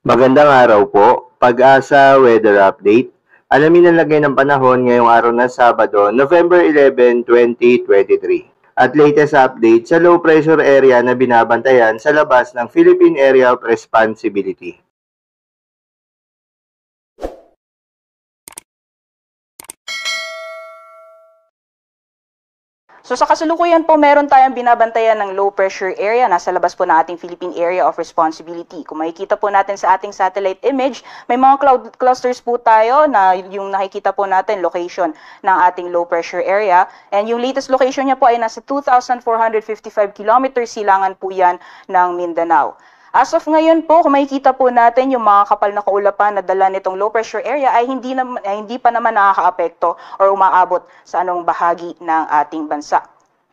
Magandang araw po, Pag-asa Weather Update. Alamin ang lagay ng panahon ngayong araw na Sabado, November 11, 2023. At latest update sa low pressure area na binabantayan sa labas ng Philippine Area of Responsibility. So sa kasalukuyan po, meron tayong binabantayan ng low pressure area. Nasa labas po ng ating Philippine Area of Responsibility. Kung makikita po natin sa ating satellite image, may mga cloud clusters po tayo na yung nakikita po natin location ng ating low pressure area. And yung latest location niya po ay nasa 2,455 kilometers silangan po yan ng Mindanao. As of ngayon po, kung makikita po natin yung mga kapal na kaulapan na dala nitong low pressure area ay hindi pa naman nakakaapekto or umaabot sa anong bahagi ng ating bansa.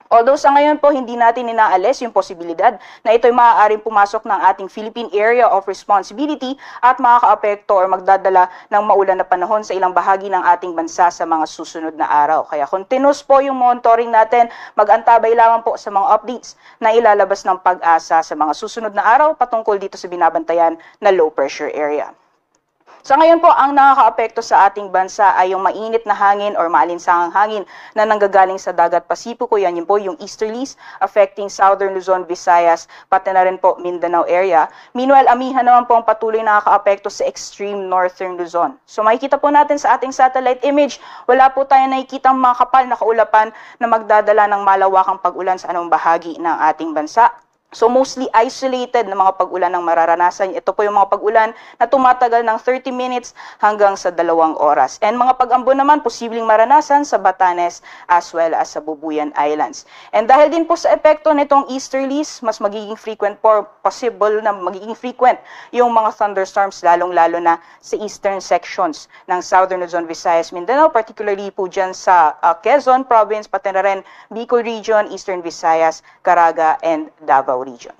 Although sa ngayon po, hindi natin inaalis yung posibilidad na ito'y maaaring pumasok ng ating Philippine Area of Responsibility at makakaapekto or magdadala ng maulan na panahon sa ilang bahagi ng ating bansa sa mga susunod na araw. Kaya continuous po yung monitoring natin, mag-antabay lamang po sa mga updates na ilalabas ng Pag-asa sa mga susunod na araw patungkol dito sa binabantayan na low pressure area. Sa ngayon po, ang nakakaapekto sa ating bansa ay yung mainit na hangin or maalinsangang hangin na nanggagaling sa dagat Pasipiko. Yan yun po yung easterlies affecting Southern Luzon, Visayas, pati na rin po Mindanao area. Meanwhile, amihan naman po ang patuloy nakakaapekto sa extreme Northern Luzon. So makikita po natin sa ating satellite image, wala po tayo nakikitang mga kapal na kaulapan na magdadala ng malawakang pag-ulan sa anong bahagi ng ating bansa. So mostly isolated na mga pag-ulan ang mararanasan. Ito po yung mga pag-ulan na tumatagal ng 30 minutes hanggang sa 2 oras. And mga pag-ambon naman posibleng maranasan sa Batanes as well as sa Bubuyan Islands. And dahil din po sa epekto nitong easterlies, mas magiging frequent yung mga thunderstorms lalong-lalo na sa eastern sections ng Southern Luzon, Visayas, Mindanao, particularly po dyan sa Quezon Province, pati na rin Bicol Region, Eastern Visayas, Caraga, and Davao Region.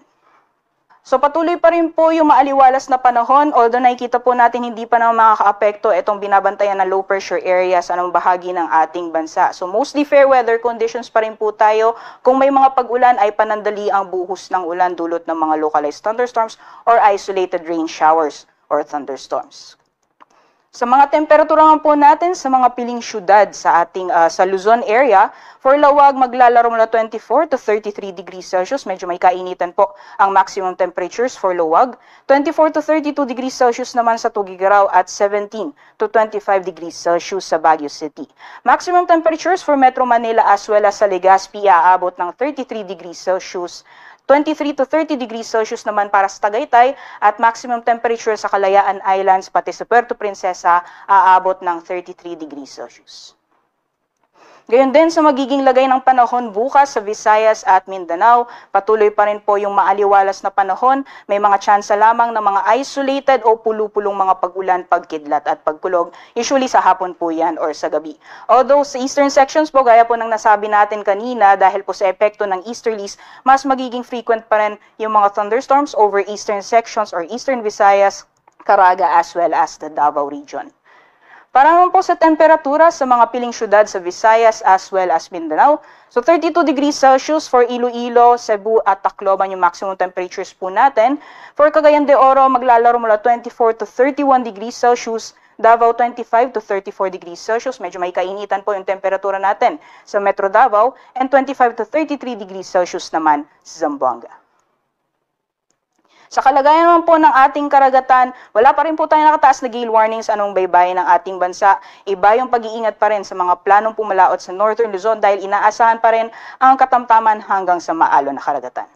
So patuloy pa rin po yung maaliwalas na panahon, although nakikita po natin hindi pa naman makakaapekto itong binabantayan na low pressure area sa anong bahagi ng ating bansa. So mostly fair weather conditions pa rin po tayo. Kung may mga pag-ulan ay panandali ang buhos ng ulan dulot ng mga localized thunderstorms or isolated rain showers or thunderstorms. Sa mga temperatura nga po natin sa mga piling syudad sa ating sa Luzon area, for Lawag maglalaro mula 24 to 33 degrees Celsius. Medyo may kainitan po ang maximum temperatures for Lawag. 24 to 32 degrees Celsius naman sa Tugigaraw at 17 to 25 degrees Celsius sa Baguio City. Maximum temperatures for Metro Manila as well as sa Legazpi aabot ng 33 degrees Celsius. 23 to 30 degrees Celsius naman para sa Tagaytay at maximum temperature sa Kalayaan Islands pati sa Puerto Princesa aabot ng 33 degrees Celsius. Gayon din sa magiging lagay ng panahon bukas sa Visayas at Mindanao, patuloy pa rin po yung maaliwalas na panahon. May mga tsansa lamang ng mga isolated o pulupulong mga pag-ulan, pagkidlat at pagkulog. Usually sa hapon po yan or sa gabi. Although sa eastern sections po, gaya po ng nasabi natin kanina, dahil po sa epekto ng easterlies, mas magiging frequent pa rin yung mga thunderstorms over eastern sections or eastern Visayas, Caraga as well as the Davao region. Para naman po sa temperatura sa mga piling syudad sa Visayas as well as Mindanao. So 32 degrees Celsius for Iloilo, Cebu at Tacloban yung maximum temperatures po natin. For Cagayan de Oro, maglalaro mula 24 to 31 degrees Celsius. Davao 25 to 34 degrees Celsius. Medyo may kainitan po yung temperatura natin sa Metro Davao. And 25 to 33 degrees Celsius naman sa Zamboanga. Sa kalagayan naman po ng ating karagatan, wala pa rin po tayong nakataas na gale warnings anong baybayin ng ating bansa. Iba yung pag-iingat pa rin sa mga planong pumalaot sa Northern Luzon dahil inaasahan pa rin ang katamtaman hanggang sa maalon na karagatan.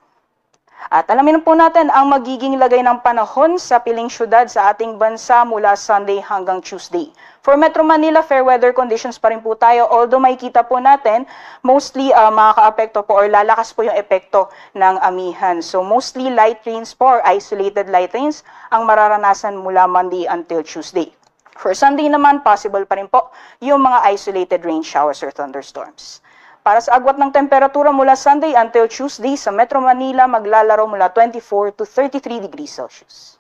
At alamin po natin ang magiging lagay ng panahon sa piling syudad sa ating bansa mula Sunday hanggang Tuesday. For Metro Manila, fair weather conditions pa rin po tayo. Although makikita po natin, mostly makakaapekto po or lalakas po yung epekto ng amihan. So mostly light rains po or isolated light rains ang mararanasan mula Monday until Tuesday. For Sunday naman, possible pa rin po yung mga isolated rain showers or thunderstorms. Para sa agwat ng temperatura mula Sunday until Tuesday, sa Metro Manila maglalaro mula 24 to 33 degrees Celsius.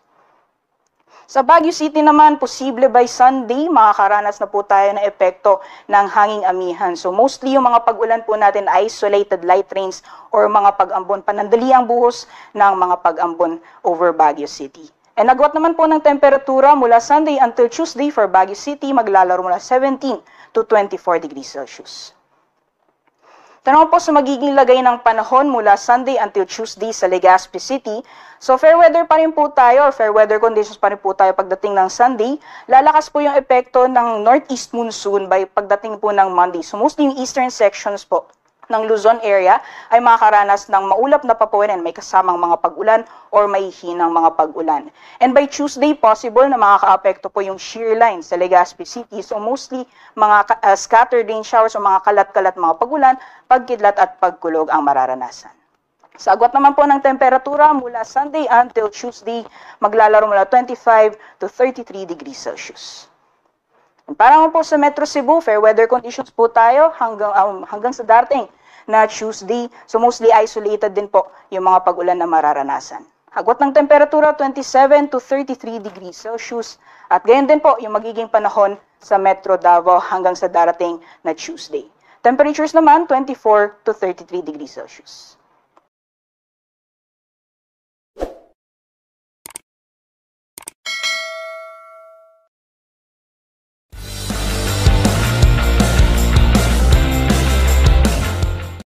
Sa Baguio City naman, posible by Sunday, makakaranas na po tayo ng epekto ng hanging amihan. So mostly yung mga pag-ulan po natin, isolated light rains or mga pag-ambon, panandali ang buhos ng mga pag-ambon over Baguio City. And agwat naman po ng temperatura mula Sunday until Tuesday for Baguio City, maglalaro mula 17 to 24 degrees Celsius. Tanong po sa magiging lagay ng panahon mula Sunday until Tuesday sa Legazpi City. So fair weather pa rin po tayo, or fair weather conditions pa rin po tayo pagdating ng Sunday. Lalakas po yung epekto ng northeast monsoon by pagdating po ng Monday. So mostly yung eastern sections po ng Luzon area ay makakaranas ng maulap na papuwinan, may kasamang mga pag-ulan or may hinang mga pag-ulan. And by Tuesday, possible na makaka-apekto po yung shear line sa Legazpi City. So mostly mga scattered rain showers o mga kalat-kalat mga pag-ulan, pagkidlat at pagkulog ang mararanasan. Sa agwat naman po ng temperatura mula Sunday until Tuesday, maglalaro mula 25 to 33 degrees Celsius. And para naman po sa Metro Cebu, fair weather conditions po tayo hanggang sa darating na Tuesday. So mostly isolated din po yung mga pag-ulan na mararanasan. Agwat ng temperatura 27 to 33 degrees Celsius. At gayon din po yung magiging panahon sa Metro Davao hanggang sa darating na Tuesday. Temperatures naman 24 to 33 degrees Celsius.